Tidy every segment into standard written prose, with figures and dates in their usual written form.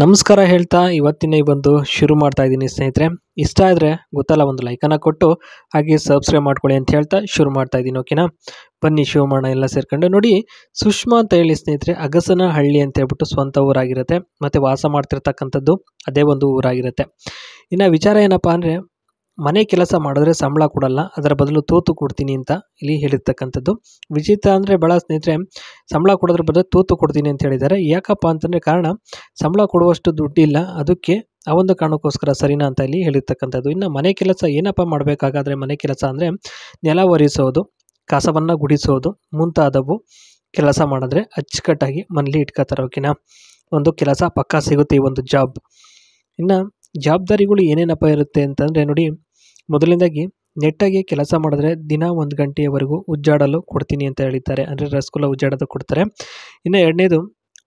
ನಮಸ್ಕಾರ ಹೇಳ್ತಾ ಇವತ್ತಿನ ಈ ಒಂದು ಶುರು ಮಾಡ್ತಾ ಇದ್ದೀನಿ ಸ್ನೇಹಿತರೆ. ಇಷ್ಟ ಆದರೆ ಗೊತ್ತಲ್ಲ ಒಂದು ಲೈಕನ್ನು ಕೊಟ್ಟು ಹಾಗೆ ಸಬ್ಸ್ಕ್ರೈಬ್ ಮಾಡ್ಕೊಳ್ಳಿ ಅಂತ ಹೇಳ್ತಾ ಶುರು ಮಾಡ್ತಾ ಇದ್ದೀನಿ. ಓಕೆನಾ, ಬನ್ನಿ ಶುರು ಮಾಡೋಣ ಎಲ್ಲ ಸೇರ್ಕೊಂಡು. ನೋಡಿ, ಸುಷ್ಮಾ ಅಂತ ಹೇಳಿ ಸ್ನೇಹಿತರೆ ಅಗಸನಹಳ್ಳಿ ಅಂತ ಹೇಳ್ಬಿಟ್ಟು ಸ್ವಂತ ಊರಾಗಿರುತ್ತೆ, ಮತ್ತು ವಾಸ ಮಾಡ್ತಿರ್ತಕ್ಕಂಥದ್ದು ಅದೇ ಒಂದು ಊರಾಗಿರುತ್ತೆ. ಇನ್ನು ವಿಚಾರ ಏನಪ್ಪ ಅಂದರೆ, ಮನೆ ಕೆಲಸ ಮಾಡಿದ್ರೆ ಸಂಬಳ ಕೊಡಲ್ಲ, ಅದರ ಬದಲು ತೂತು ಕೊಡ್ತೀನಿ ಅಂತ ಇಲ್ಲಿ ಹೇಳಿರ್ತಕ್ಕಂಥದ್ದು. ವಿಚಿತ್ರ ಅಂದರೆ ಭಾಳ ಸ್ನೇಹಿತರೆ, ಸಂಬಳ ಕೊಡೋದ್ರ ಬದಲು ತೂತು ಕೊಡ್ತೀನಿ ಅಂತ ಹೇಳಿದ್ದಾರೆ. ಯಾಕಪ್ಪ ಅಂತಂದರೆ ಕಾರಣ, ಸಂಬಳ ಕೊಡುವಷ್ಟು ದುಡ್ಡಿಲ್ಲ, ಅದಕ್ಕೆ ಆ ಒಂದು ಕಾರಣಕ್ಕೋಸ್ಕರ ಸರಿನಾ ಅಂತ ಇಲ್ಲಿ ಹೇಳಿರ್ತಕ್ಕಂಥದ್ದು. ಇನ್ನು ಮನೆ ಕೆಲಸ ಏನಪ್ಪ ಮಾಡಬೇಕಾಗಾದ್ರೆ, ಮನೆ ಕೆಲಸ ಅಂದರೆ ನೆಲ ಒರೆಸೋದು, ಕಸವನ್ನು ಗುಡಿಸೋದು ಮುಂತಾದವು ಕೆಲಸ ಮಾಡಿದ್ರೆ ಅಚ್ಚುಕಟ್ಟಾಗಿ ಮನೇಲಿ ಇಟ್ಕೋತಾರೆ. ಓಕೆನಾ, ಒಂದು ಕೆಲಸ ಪಕ್ಕಾ ಸಿಗುತ್ತೆ ಈ ಒಂದು ಜಾಬ್. ಇನ್ನು ಜವಾಬ್ದಾರಿಗಳು ಏನೇನಪ್ಪ ಇರುತ್ತೆ ಅಂತಂದರೆ ನೋಡಿ, ಮೊದಲನೇದಾಗಿ ನೆಟ್ಟಾಗಿ ಕೆಲಸ ಮಾಡಿದ್ರೆ ದಿನ 1 ಗಂಟೆಯವರೆಗೂ ಉಜ್ಜಾಡಲು ಕೊಡ್ತೀನಿ ಅಂತ ಹೇಳಿದ್ದಾರೆ, ಅಂದರೆ ರಸಗುಲ್ಲ ಉಜ್ಜಾಡೋದು ಕೊಡ್ತಾರೆ. ಇನ್ನು ಎರಡನೇದು,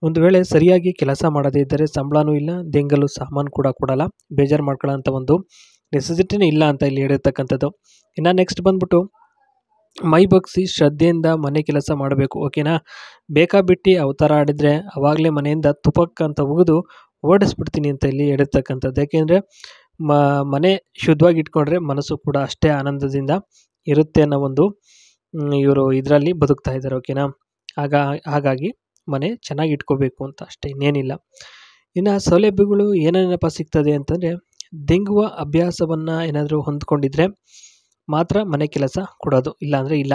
ಒಂದು ವೇಳೆ ಸರಿಯಾಗಿ ಕೆಲಸ ಮಾಡದೇ ಇದ್ದರೆ ಸಂಬಳನೂ ಇಲ್ಲ, ದೆಂಗಲು ಸಾಮಾನು ಕೂಡ ಕೊಡಲ್ಲ, ಬೇಜಾರು ಮಾಡ್ಕೊಳ್ಳೋ ಅಂಥ ಒಂದು ನೆಸೆಸಿಟಿನೇ ಇಲ್ಲ ಅಂತ ಇಲ್ಲಿ ಹೇಳಿರ್ತಕ್ಕಂಥದ್ದು. ಇನ್ನು ನೆಕ್ಸ್ಟ್ ಬಂದ್ಬಿಟ್ಟು, ಮೈ ಬಗ್ಸಿ ಶ್ರದ್ಧೆಯಿಂದ ಮನೆ ಕೆಲಸ ಮಾಡಬೇಕು. ಓಕೆನಾ, ಬೇಕಾಬಿಟ್ಟು ಅವತಾರ ಆಡಿದರೆ ಆವಾಗಲೇ ಮನೆಯಿಂದ ತುಪಕ್ ಅಂತ ಉಗಿದು ಓಡಿಸ್ಬಿಡ್ತೀನಿ ಅಂತ ಇಲ್ಲಿ ಹೇಳಿರ್ತಕ್ಕಂಥದ್ದು. ಯಾಕೆಂದರೆ ಮನೆ ಶುದ್ಧವಾಗಿ ಇಟ್ಕೊಂಡ್ರೆ ಮನಸ್ಸು ಕೂಡ ಅಷ್ಟೇ ಆನಂದದಿಂದ ಇರುತ್ತೆ ಅನ್ನೋ ಒಂದು ಇವರು ಇದರಲ್ಲಿ ಬದುಕ್ತಾ ಇದ್ದಾರೆ. ಓಕೆನಾ, ಹಾಗಾಗಿ ಮನೆ ಚೆನ್ನಾಗಿ ಇಟ್ಕೋಬೇಕು ಅಂತ ಅಷ್ಟೇ, ಇನ್ನೇನಿಲ್ಲ. ಇನ್ನು ಸೌಲಭ್ಯಗಳು ಏನೇನಪ್ಪ ಸಿಗ್ತದೆ ಅಂತಂದರೆ, ದೆಂಗುವ ಅಭ್ಯಾಸವನ್ನು ಏನಾದರೂ ಹೊಂದ್ಕೊಂಡಿದ್ರೆ ಮಾತ್ರ ಮನೆ ಕೆಲಸ ಕೊಡೋದು, ಇಲ್ಲಾಂದರೆ ಇಲ್ಲ.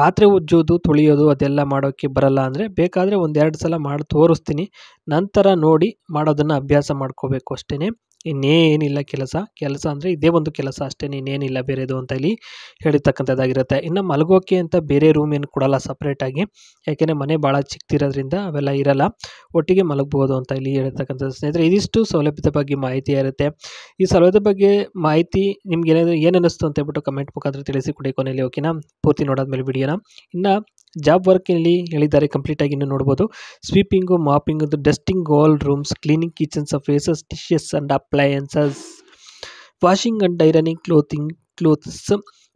ಪಾತ್ರೆ ಉಜ್ಜೋದು ತೊಳೆಯೋದು ಅದೆಲ್ಲ ಮಾಡೋಕ್ಕೆ ಬರಲ್ಲ ಅಂದರೆ ಬೇಕಾದರೆ 1-2 ಸಲ ಮಾಡಿ ತೋರಿಸ್ತೀನಿ, ನಂತರ ನೋಡಿ ಮಾಡೋದನ್ನು ಅಭ್ಯಾಸ ಮಾಡ್ಕೋಬೇಕು ಅಷ್ಟೇ, ಇನ್ನೇನಿಲ್ಲ. ಕೆಲಸ ಅಂದರೆ ಇದೇ ಒಂದು ಕೆಲಸ ಅಷ್ಟೇ, ಇನ್ನೇನಿಲ್ಲ ಬೇರೆದು ಅಂತ ಇಲ್ಲಿ ಹೇಳಿರ್ತಕ್ಕಂಥದ್ದಾಗಿರುತ್ತೆ. ಇನ್ನು ಮಲಗೋಕ್ಕೆ ಅಂತ ಬೇರೆ ರೂಮ್ ಏನು ಕೊಡಲ್ಲ ಸಪ್ರೇಟಾಗಿ, ಯಾಕೆಂದರೆ ಮನೆ ಭಾಳ ಚಿಕ್ಕದಿರೋದ್ರಿಂದ ಅವೆಲ್ಲ ಇರಲ್ಲ, ಒಟ್ಟಿಗೆ ಮಲಗ್ಬೋದು ಅಂತ ಇಲ್ಲಿ ಹೇಳಿರ್ತಕ್ಕಂಥದ್ದು. ಸ್ನೇಹಿತರೆ, ಇದಿಷ್ಟು ಸೌಲಭ್ಯದ ಬಗ್ಗೆ ಮಾಹಿತಿ ಇರುತ್ತೆ. ಈ ಸೌಲಭ್ಯದ ಬಗ್ಗೆ ಮಾಹಿತಿ ನಿಮ್ಗೆ ಏನು ಅನ್ನಿಸ್ತು ಅಂತ ಹೇಳ್ಬಿಟ್ಟು ಕಮೆಂಟ್ ಮುಖಾಂತರ ತಿಳಿಸಿ ಕೊಡಿ ಕೊನೆಯಲ್ಲಿ. ಓಕೆನಾ, ಪೂರ್ತಿ ನೋಡಾದ್ಮೇಲೆ ವಿಡಿಯೋನ. ಇನ್ನು ಜಾಬ್ ವರ್ಕ್ ಇಲ್ಲಿ ಹೇಳಿದ್ದಾರೆ, ಕಂಪ್ಲೀಟಾಗಿ ಇನ್ನೂ ನೋಡ್ಬೋದು. Sweeping, mopping, dusting all rooms, cleaning kitchen surfaces, dishes and appliances, washing and ironing clothes,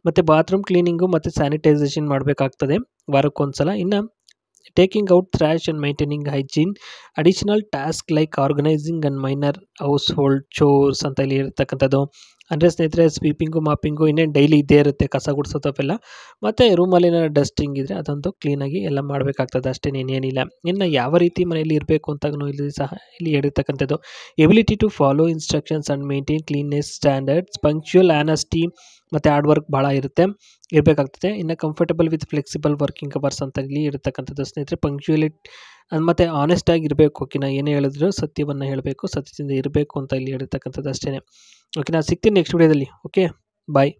ಮತ್ತು ಬಾತ್ರೂಮ್ ಕ್ಲೀನಿಂಗು ಮತ್ತು ಸ್ಯಾನಿಟೈಸೇಷನ್ ಮಾಡಬೇಕಾಗ್ತದೆ ವಾರಕ್ಕೊಂದ್ಸಲ. ಇನ್ನು taking out trash and maintaining hygiene, additional task like organizing and minor household chores ಅಂತ ಇಲ್ಲಿ ಇರ್ತಕ್ಕಂಥದ್ದು. ಅಂದರೆ ಸ್ನೇಹಿತರೆ, ಸ್ವೀಪಿಂಗು ಮಾಪಿಂಗು ಇನ್ನೇನು ಡೈಲಿ ಇದ್ದೇ ಇರುತ್ತೆ, ಕಸ ಗುಡಿಸೋದು ಅವೆಲ್ಲ, ಮತ್ತು ರೂಮಲ್ಲಿನ ಡಸ್ಟಿಂಗ್ ಇದ್ದರೆ ಅದಂತೂ ಕ್ಲೀನಾಗಿ ಎಲ್ಲ ಮಾಡಬೇಕಾಗ್ತದೆ ಅಷ್ಟೇ, ಇನ್ನೇನಿಲ್ಲ. ಇನ್ನು ಯಾವ ರೀತಿ ಮನೆಯಲ್ಲಿ ಇರಬೇಕು ಅಂತಲೂ ಇಲ್ಲಿ ಸಹ ಇಲ್ಲಿ ಹೇಳಿರ್ತಕ್ಕಂಥದ್ದು. Ability to follow instructions and maintain cleanness standards, punctual, honesty ಮತ್ತು ಹಾರ್ಡ್ ವರ್ಕ್ ಭಾಳ ಇರಬೇಕಾಗ್ತದೆ. ಇನ್ನು comfortable with flexible working hours ಅಂತ ಇಲ್ಲಿ ಇರತಕ್ಕಂಥದ್ದು. ಸ್ನೇಹಿತರೆ, ಪಂಕ್ಚುಯಲಿಟಿ ಮತ್ತು ಆನೆಸ್ಟಾಗಿ ಇರಬೇಕು. ಓಕೆನಾ, ಏನೇ ಹೇಳಿದ್ರು ಸತ್ಯವನ್ನು ಹೇಳಬೇಕು, ಸತ್ಯದಿಂದ ಇರಬೇಕು ಅಂತ ಇಲ್ಲಿ ಹೇಳಿರ್ತಕ್ಕಂಥದ್ದು ಅಷ್ಟೇ. ಓಕೆನಾ, ಸಿಗ್ತೀನಿ ನೆಕ್ಸ್ಟ್ ವಿಡಿಯೋದಲ್ಲಿ. ಓಕೆ, ಬಾಯ್.